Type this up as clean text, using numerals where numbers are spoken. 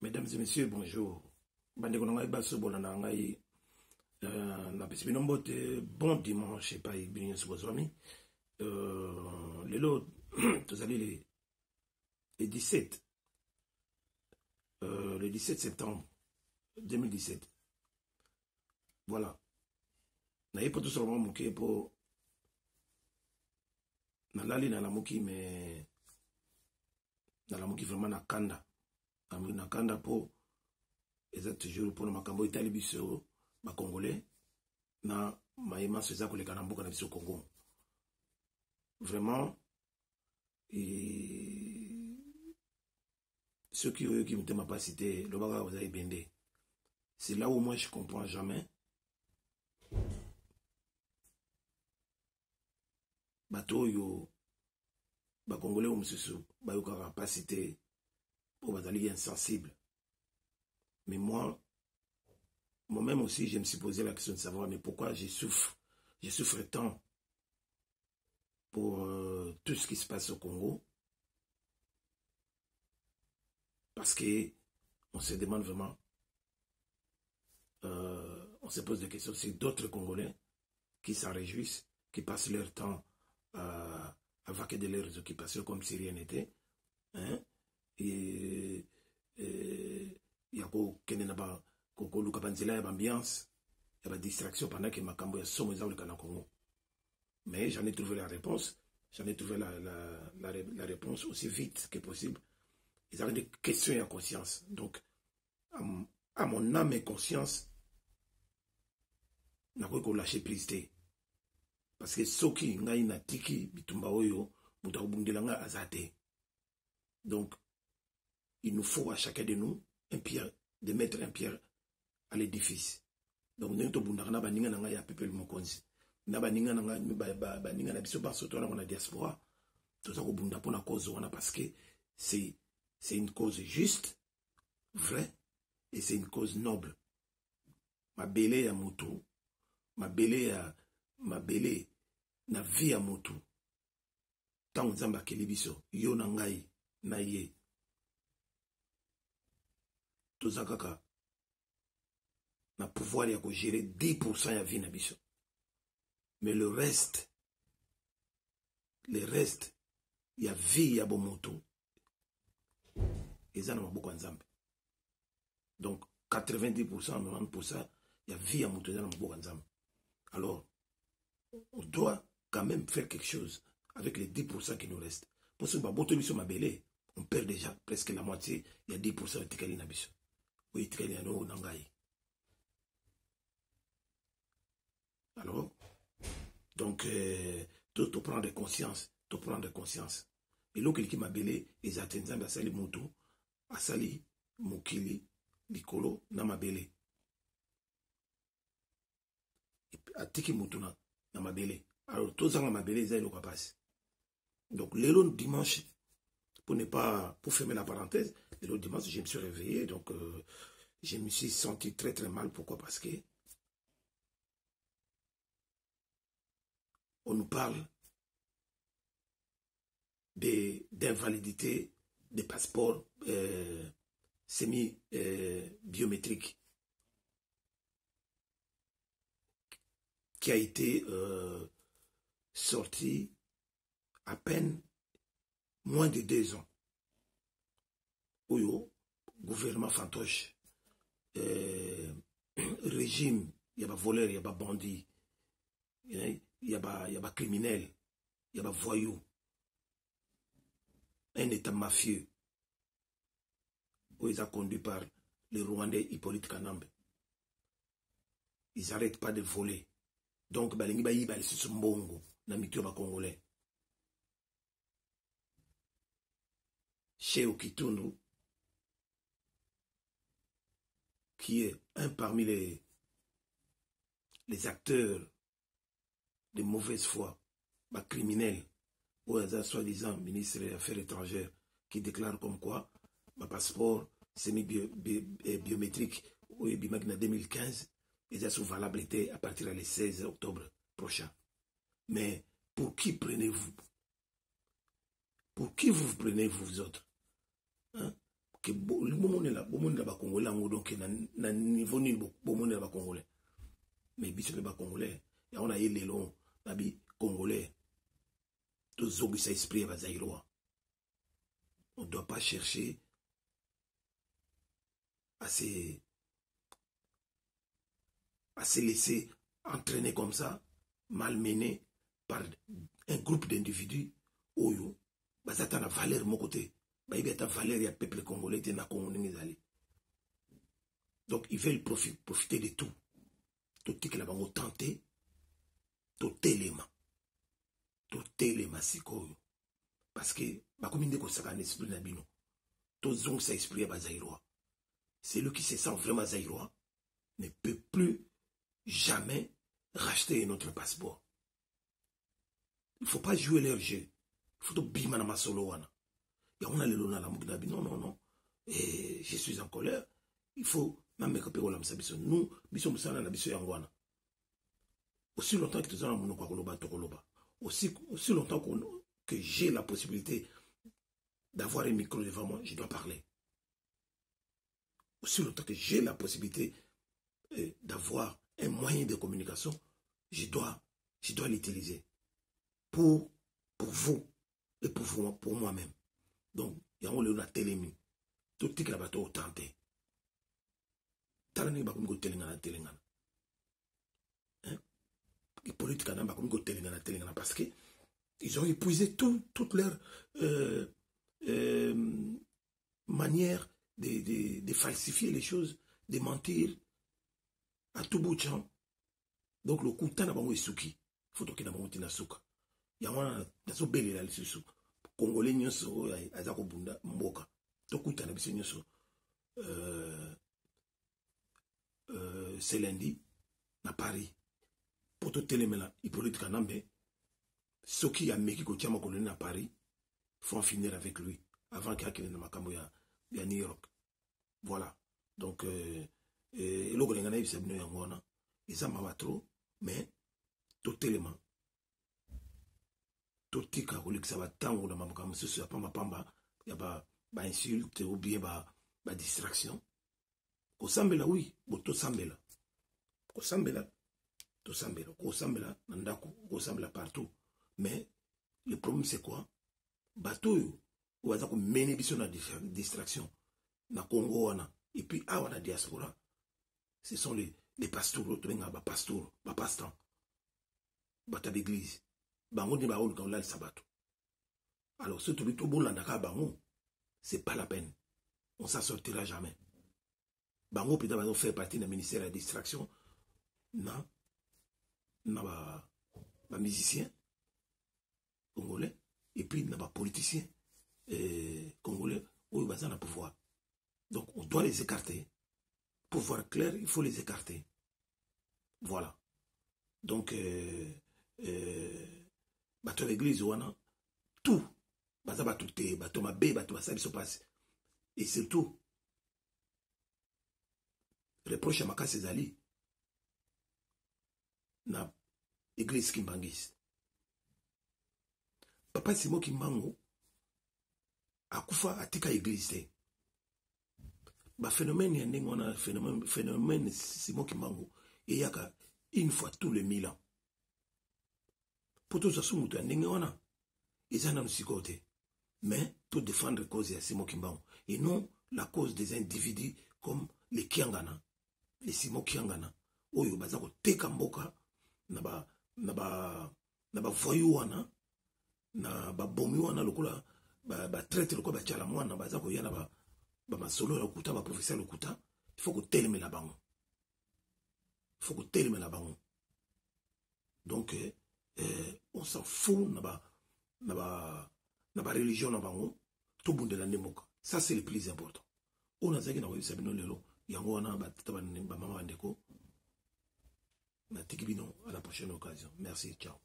Mesdames et messieurs, bonjour. Bandeko nangai baso bolana ngai na pesi binombote bon dimanche pa ibinyo sobozwami. Lelo tozali le 17 le 17 septembre 2017. Voilà. Na yepo to solo muke po na lali na lamuki mais na lamuki vraiment na kanda. Na kanda po eza toujours pour makambo itali biso ba congolais na maïma seza koleka na mboka na biso Congo. Vraiment ceux qui me pas cité le baga vous avez bendé. C'est là où moi je comprends jamais. Bato yo ba congolais ou monsieur ba yo capacité pour batali insensible. Mais moi-même aussi, je me suis posé la question de savoir, mais pourquoi je souffre tant pour tout ce qui se passe au Congo. Parce que on se demande vraiment, on se pose des questions, c'est d'autres Congolais qui s'en réjouissent, qui passent leur temps à vaquer de leurs occupations comme si rien n'était. Hein? Et il y a ambiance, il y a distraction pendant que makambo ya somo za le Congo. Mais j'en ai trouvé la réponse, la réponse aussi vite que possible. Ils avaient des questions à conscience. Donc à mon âme et conscience, n'a pas lâcher prise. Parce que soki ngai na tiki bitumba oyo mutabundelanga azate. Donc il nous faut à chacun de nous un pierre, de mettre un pierre à l'édifice. Donc nous avons besoin de ya peuple mokonzi. Na baninga nanga baninga na biso basoto na la diaspora. Tout ça ko bunda pona cause wana parce que c'est une cause juste, vraie et c'est une cause noble. Ma belé ya mutu, ma belé na vie ya mutu. Tant nzamba kelibiso yo na ngai na ye. Tozakaka na pouvoir ya gérer 10% ya vie na biso. Mais le reste ya vie ya bomoto eza na maboko ya Nzambe. Donc 90%, 90% ya vie ya moto eza na maboko ya Nzambe. Alors on doit quand même faire quelque chose avec les 10% qui nous restent. Pour ce baboto biso mabele, on perd déjà presque la moitié, il y a 10% de tikali na biso. Oui, tikali na no nangai. Alors donc tout prendre conscience, et l'autre qui m'a belé ils attendent à sali mutu asali mokili likolo na mabele atiki mutu na mabele. Alors tous en mabele ils le passe. Donc le dimanche pour fermer la parenthèse, le dimanche je me suis réveillé, donc je me suis senti très très mal. Pourquoi? Parce que on nous parle d'invalidité des passeports semi-biométriques qui a été sorti à peine moins de 2 ans. Oyo, gouvernement fantoche, régime, il y a pas voleur, il y a pas bandit, il y a pas criminel, il y a pas voyou. Un état mafieux où ils sont conduits par le Rwandais Hippolyte Kanambe. Ils n'arrêtent pas de voler. Donc, balingi bayi bali susumbongo na mitio ba congolais. Chez Okitundu, qui est un parmi les acteurs de mauvaise foi, criminels, ou un soi-disant ministre des Affaires étrangères qui déclare comme quoi ma passeport semi-biométrique ou en 2015 est sous valabilité à partir du 16 octobre prochain. Mais pour qui prenez-vous? Pour qui vous prenez, vous autres? Hein? que le moment là Congolais donc na niveau ni moment là Congolais mais biso les Congolais et on a eu les longs nabi Congolais tous zobi sa esprit va zaïrois. On ne doit pas chercher à se laisser entraîner comme ça, malmené par un groupe d'individus. Oyo, bazata la valeur mon côté. Bah, il y a ta valeur, il y a peuple congolais, il y a Congolais. Donc, ils veulent profiter de tout. Tout ce qu'ils ont tenté, tout élément. Tout élément, c'est quoi. Parce que, bah, comme il dit que ça a un esprit d'abino, tout zong ça esprit à Bazaïrois. Celui qui se sent vraiment Zaïrois ne peut plus jamais racheter notre passeport. Il ne faut pas jouer leur jeu. Il faut bima na masolo wana. Ya on a le lona la mugnabi. Non, non, non. Et je suis en colère. Il faut même que la msabiso. Nous, biso msana na biso yangwana. Aussi longtemps que tu as mon koloba tokoloba. Aussi longtemps que j'ai la possibilité d'avoir un micro devant moi, je dois parler. Aussi longtemps que j'ai la possibilité d'avoir un moyen de communication, je dois l'utiliser. Pour vous et pour moi-même. Donc, il y a un télémi. Tout ce qui est bateau tenté. Tarani bakumiko telengana. Les politiques n'ont pas bakumiko telengana parce que ils ont épuisé toute leur manière de falsifier les choses, de mentir à tout bout de champ. Donc, le coup, t'en as pas souki. Il faut qu'il y ait un souka. Il y a un bel élan sur Congolais nyoso azako bunda mboka tokuta na biso nyoso c'est lundi na Paris pour tout télémela Hippolyte Kanambe ceux qui a meki ko tiama koloni na Paris faut en finir avec lui avant qu'il ait na makambo ya New York. Voilà donc eloko ngana ibisa bino yangona isa mama trop mais tout télément totika kolekisa batango na makambo mosusu ya pamba ya ba insulte ou bien ba distraction kosambela oui botosambela kosambela na ndako kosambela partout mais le problème c'est quoi bato yo waza ko mener biso na distraction na Congo wana et puis awa na diaspora ce sont les pasteurs tobenga ba pasteur ba pasteur bata d'église bango ni baolo quand là le sabato. Alors ce tout bon landaka bango c'est pas la peine. On s'en sortira jamais. Bango peut d'abord faire partie du ministère de la distraction na ba musicien congolais et puis na ba politicien congolais où ils ont pouvoir. Donc on doit les écarter. Pour voir clair, il faut les écarter. Voilà. Donc bateau l'église wana tout baza bato te bato mabe bato basali so passe et surtout reproche à makasi ezali na église Kimbangis papa Simon Kimbangu akufa atika église te ba phénomène ya ndenge wana phénomène Simon Kimbangu eyaka une fois tous les 1000 ans. Pour tout ça, ils en ont aussi côté. Mais pour défendre la cause de Simon Kimbangu. Et non la cause des individus comme les Kiangana, les Simon Kiangana. Oyo bazako teka mboka na ba voyou wana na ba bomi wana lokola ba traite lokola ba tchala mwana bazako yana ba masolo lokuta ba professeur lokuta. Il faut que teleme la bango. Il faut que teleme la bango. Donc on s'en fout na ba religion na bango tout monde la nemoka. Ça c'est le plus important. On a zaki na webisa bino lelo yango wana ba tata ba mama ndeko na tikibino à la prochaine occasion. Merci, ciao.